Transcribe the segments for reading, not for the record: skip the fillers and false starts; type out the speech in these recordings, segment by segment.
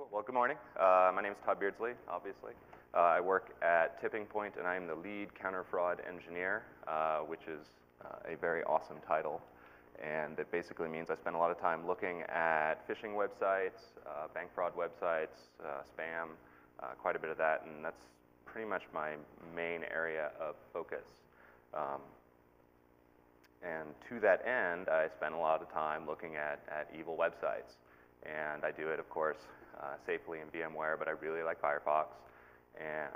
Cool. Well, good morning. My name is Todd Beardsley, obviously. I work at Tipping Point, and I am the lead counter-fraud engineer, which is a very awesome title. And it basically means I spend a lot of time looking at phishing websites, bank fraud websites, spam, quite a bit of that, and that's pretty much my main area of focus. And to that end, I spend a lot of time looking at evil websites. And I do it, of course, safely in VMware, but I really like Firefox. And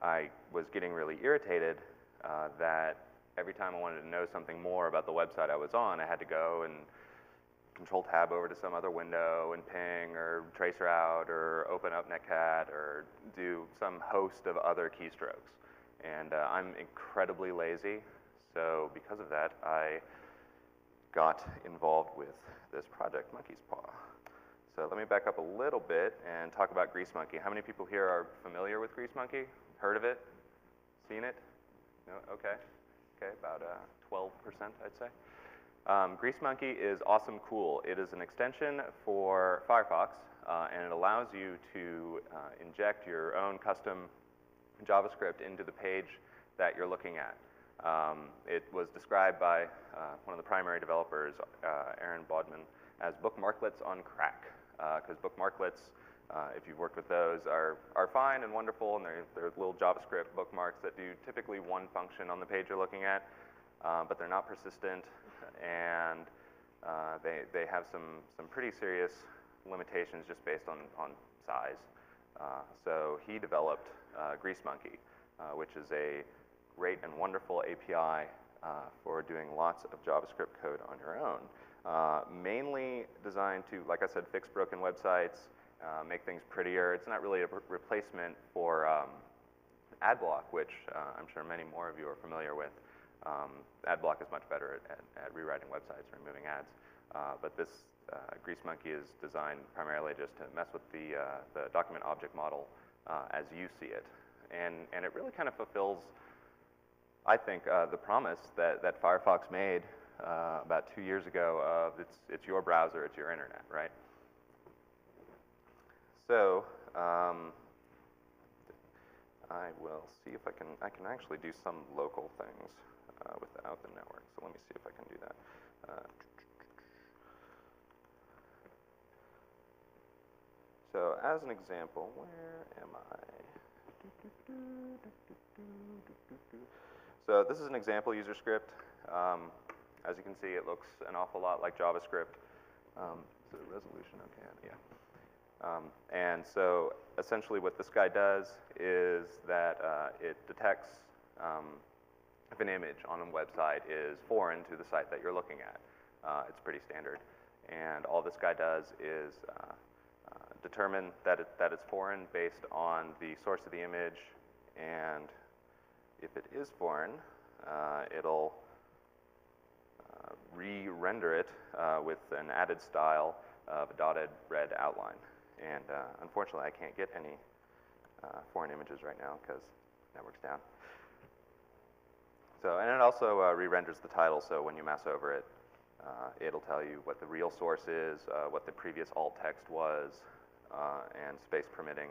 I was getting really irritated that every time I wanted to know something more about the website I was on, I had to go and Control-Tab over to some other window and ping or traceroute or open up BlackHat or do some host of other keystrokes. And I'm incredibly lazy, so because of that, I got involved with this project, Monkeyspaw. So let me back up a little bit and talk about Greasemonkey. How many people here are familiar with Greasemonkey? Heard of it? Seen it? No? Okay. Okay, about 12%, I'd say. Greasemonkey is awesome cool. It is an extension for Firefox, and it allows you to inject your own custom JavaScript into the page that you're looking at. It was described by one of the primary developers, Aaron Bodman, as bookmarklets on crack, because bookmarklets, if you've worked with those, are fine and wonderful, and they're little JavaScript bookmarks that do typically one function on the page you're looking at, but they're not persistent, and they have some pretty serious limitations just based on size. So he developed Greasemonkey, which is a great and wonderful API for doing lots of JavaScript code on your own. Mainly designed to, like I said, fix broken websites, make things prettier. It's not really a replacement for AdBlock, which I'm sure many more of you are familiar with. AdBlock is much better at rewriting websites, removing ads. But this Greasemonkey is designed primarily just to mess with the document object model as you see it. And it really kind of fulfills, I think, the promise that Firefox made about 2 years ago of it's your browser, it's your internet, right? So I will see if I can actually do some local things without the network. So let me see if I can do that. So as an example, where am I? So this is an example user script. As you can see, it looks an awful lot like JavaScript. Is the resolution okay? Yeah. And so essentially what this guy does is that it detects if an image on a website is foreign to the site that you're looking at. It's pretty standard. And all this guy does is determine that it's foreign based on the source of the image, and if it is foreign, it'll re-render it with an added style of a dotted red outline. And unfortunately, I can't get any foreign images right now because network's down. So, and it also re-renders the title, so when you mouse over it, it'll tell you what the real source is, what the previous alt text was, and space permitting.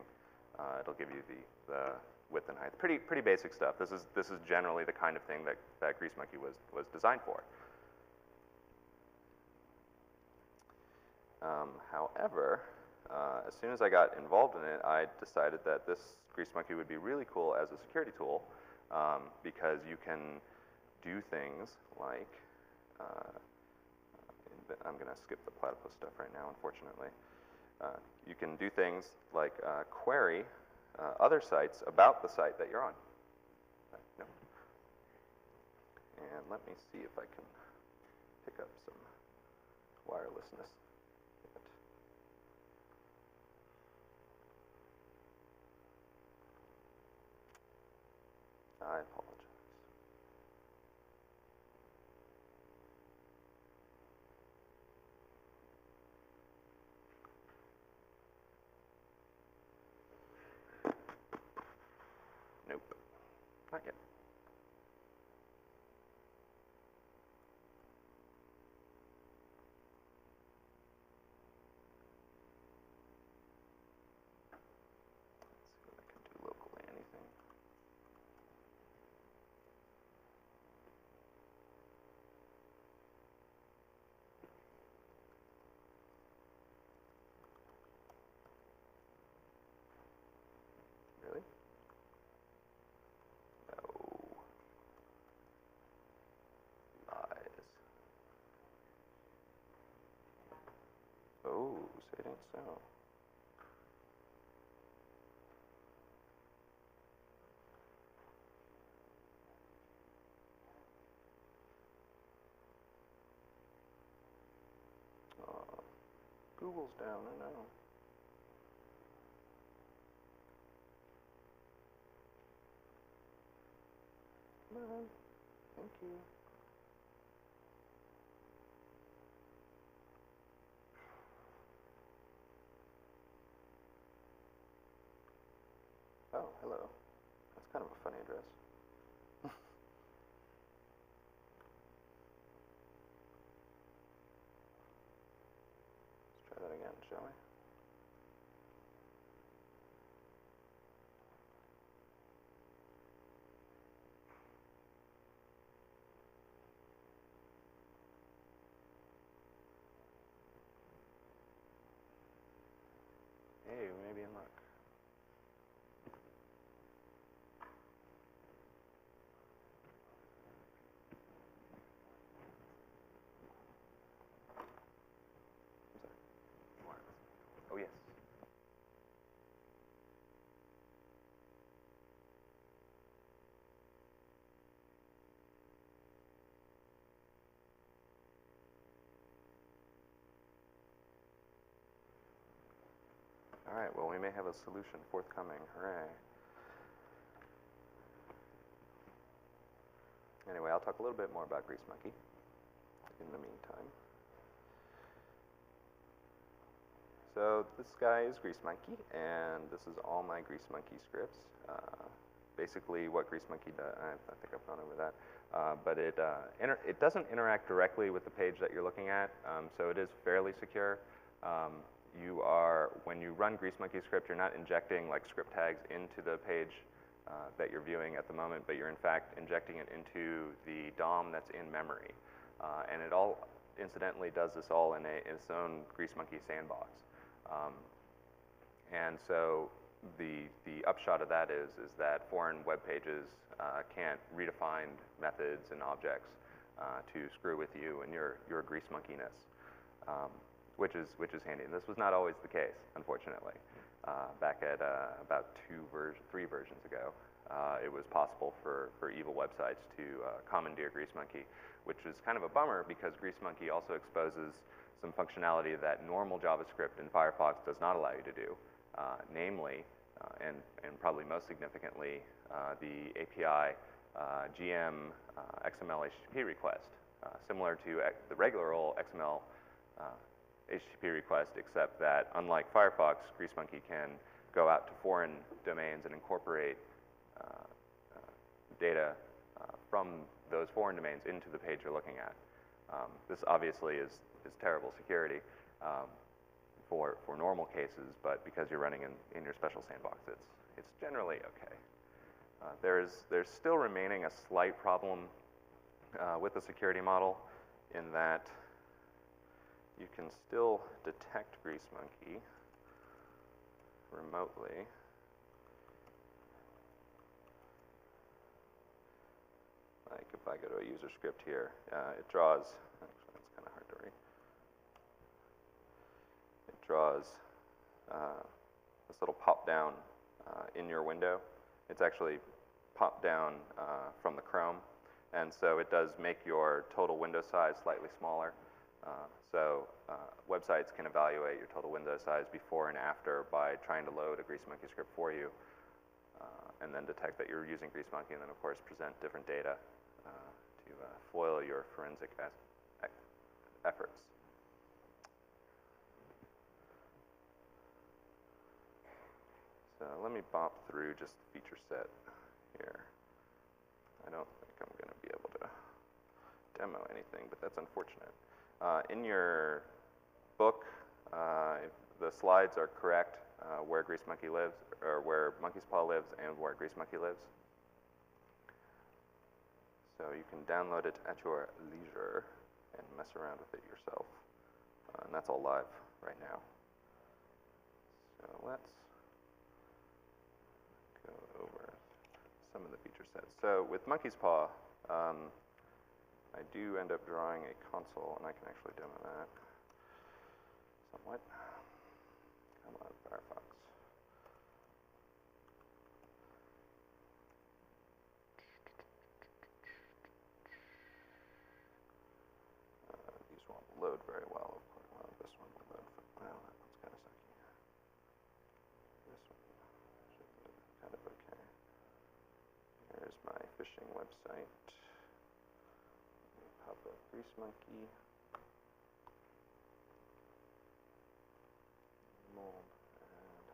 It'll give you the width and height. Pretty basic stuff. This is generally the kind of thing that Greasemonkey was designed for. However, as soon as I got involved in it, I decided that this Greasemonkey would be really cool as a security tool because you can do things like, I'm going to skip the platypus stuff right now, unfortunately. You can do things like query other sites about the site that you're on. No. And let me see if I can pick up some wirelessness. I apologize. Nope, not yet. who say it ain't so? Google's down, I know. Come on. Thank you. Oh, hello. That's kind of a funny address. Let's try that again, shall we? Hey, we may be in luck. Oh, yes. All right, well, we may have a solution forthcoming. Hooray. Anyway, I'll talk a little bit more about Grease Monkey in the meantime. So this guy is Grease Monkey, and this is all my Grease Monkey scripts. Basically, what Grease Monkey does, I think I've gone over that, but it doesn't interact directly with the page that you're looking at, so it is fairly secure. When you run Grease Monkey script, you're not injecting like script tags into the page that you're viewing at the moment, but you're in fact injecting it into the DOM that's in memory, and it all incidentally does this all in its own Grease Monkey sandbox. And so the upshot of that is that foreign web pages can't redefine methods and objects to screw with you and your Grease Monkeyness, which is handy. And this was not always the case, unfortunately. Back at about 3 versions ago, it was possible for evil websites to commandeer Grease Monkey, which is kind of a bummer because Grease Monkey also exposes some functionality that normal JavaScript in Firefox does not allow you to do, namely, and probably most significantly, the API GM XML HTTP request, similar to the regular old XML HTTP request, except that unlike Firefox, Grease Monkey can go out to foreign domains and incorporate data from those foreign domains into the page you're looking at. This obviously is terrible security for normal cases, but because you're running in your special sandbox, it's generally okay. There's still remaining a slight problem with the security model in that you can still detect Grease Monkey remotely. Like if I go to a user script here, it draws, actually that's kind of hard to read. It draws this little pop down in your window. It's actually popped down from the Chrome, and so it does make your total window size slightly smaller. So websites can evaluate your total window size before and after by trying to load a Grease Monkey script for you, and then detect that you're using Grease Monkey, and then of course present different data to foil your forensic efforts. So let me bop through just the feature set here. I don't think I'm going to be able to demo anything, but that's unfortunate. In your book, if the slides are correct, where Grease Monkey lives, or where Monkeyspaw lives, and where Grease Monkey lives. So you can download it at your leisure and mess around with it yourself. And that's all live right now. So let's go over some of the feature sets. So with Monkeyspaw, I do end up drawing a console, and I can actually demo that somewhat. my phishing website. Pop up Grease Monkey. Mold. And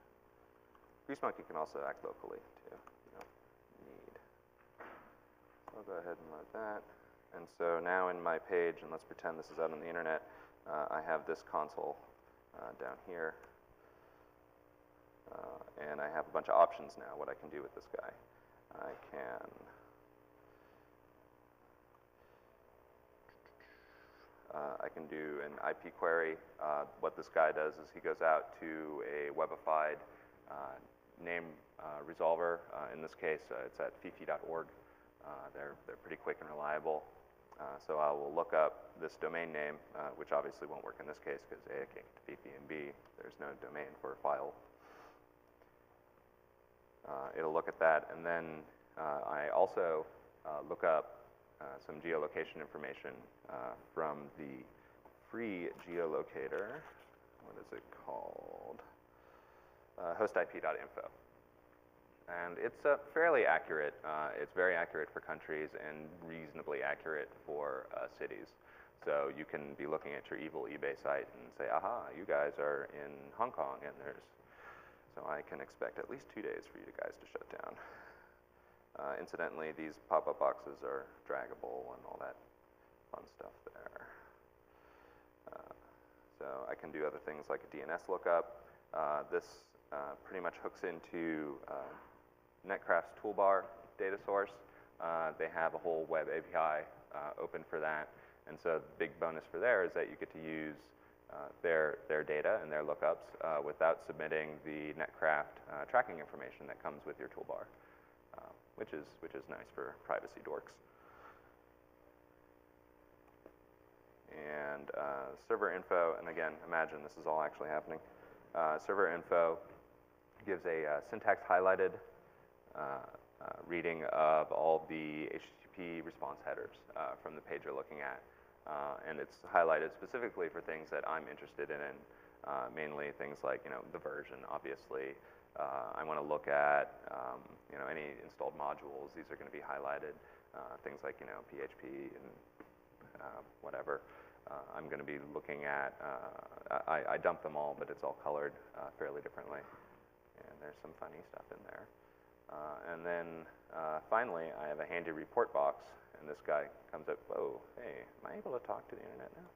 Grease Monkey can also act locally too. You don't need. So I'll go ahead and load that. And so now in my page, and let's pretend this is out on the internet, I have this console down here. And I have a bunch of options now, what I can do with this guy. I can do an IP query. What this guy does is he goes out to a webified name resolver. In this case, it's at fifi.org. They're pretty quick and reliable. So I will look up this domain name, which obviously won't work in this case because A, I can't get to Fifi, and B, there's no domain for a file. It'll look at that, and then I also look up some geolocation information from the free geolocator. What is it called? hostip.info. And it's fairly accurate. It's very accurate for countries and reasonably accurate for cities. So you can be looking at your evil eBay site and say, aha, you guys are in Hong Kong, and so I can expect at least 2 days for you guys to shut down. Incidentally, these pop-up boxes are draggable and all that fun stuff there. So I can do other things like a DNS lookup. This pretty much hooks into Netcraft's toolbar data source. They have a whole web API open for that. And so the big bonus for there is that you get to use their data and their lookups without submitting the Netcraft tracking information that comes with your toolbar, which is nice for privacy dorks. And server info, and again, imagine this is all actually happening. Server info gives a syntax highlighted reading of all the HTTP response headers from the page you're looking at. And it's highlighted specifically for things that I'm interested in, mainly things like, the version, obviously. I want to look at, any installed modules. These are going to be highlighted. Things like, PHP and whatever. I'm going to be looking at, I dump them all, but it's all colored fairly differently. And there's some funny stuff in there. And then finally, I have a handy report box, and this guy comes up, whoa, hey, am I able to talk to the internet now?